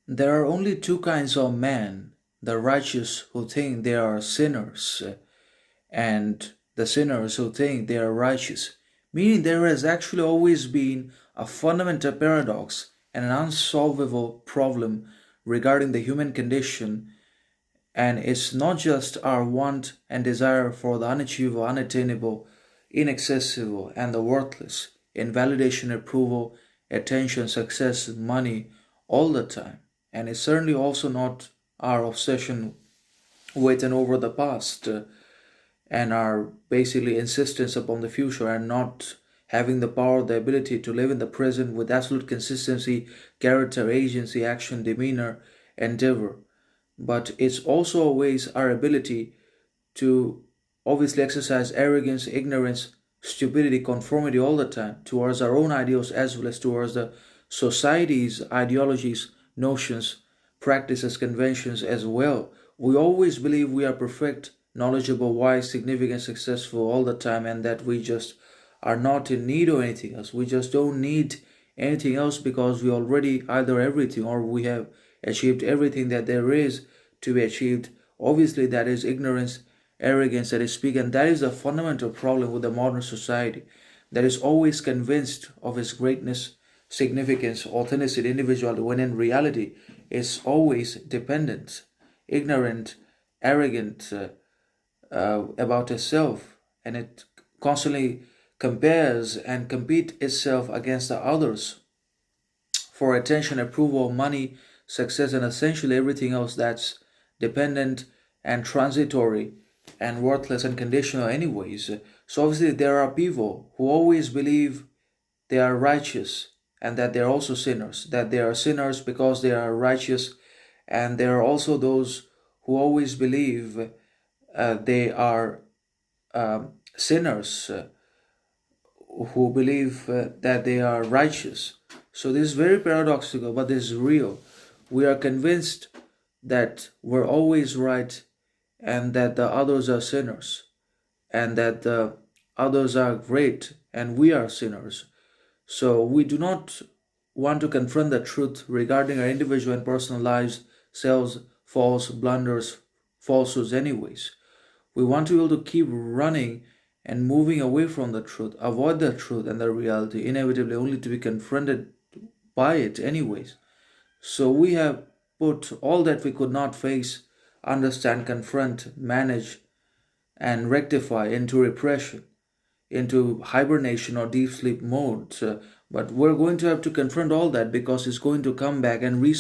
There are only two kinds of men: the righteous who think they are sinners, and the sinners who think they are righteous. Meaning, there has actually always been a fundamental paradox and an unsolvable problem regarding the human condition, and it's not just our want and desire for the unachievable, unattainable, inaccessible, and the worthless in validation, approval, attention, success, money all the time. And it's certainly also not our obsession with and over the past, and our basically insistence upon the future, and not having the power, the ability to live in the present with absolute consistency, character, agency, action, demeanor, endeavor. But it's also always our ability to obviously exercise arrogance, ignorance, stupidity, conformity all the time towards our own ideals as well as towards the society's ideologies, notions, practices, conventions as well. We always believe we are perfect, knowledgeable, wise, significant, successful all the time, and that we just are not in need of anything else. We just don't need anything else because we already either everything or we have achieved everything that there is to be achieved. Obviously, that is ignorance, arrogance that is speak, and that is a fundamental problem with the modern society that is always convinced of its greatness, significance, authenticity, individuality, when in reality it's always dependent, ignorant, arrogant about itself, and it constantly compares and compete itself against the others for attention, approval, money, success, and essentially everything else that's dependent and transitory and worthless and conditional, anyways. So, obviously, there are people who always believe they are righteous and that they are also sinners, that they are sinners because they are righteous, and there are also those who always believe they are sinners who believe that they are righteous. So this is very paradoxical, but this is real. We are convinced that we're always right and that the others are sinners, and that the others are great and we are sinners. So we do not want to confront the truth regarding our individual and personal lives, selves, faults, blunders, falsehoods, anyways. We want to be able to keep running and moving away from the truth, avoid the truth and the reality, inevitably only to be confronted by it, anyways. So we have put all that we could not face, understand, confront, manage, and rectify into repression, into hibernation or deep sleep mode. But we're going to have to confront all that because it's going to come back and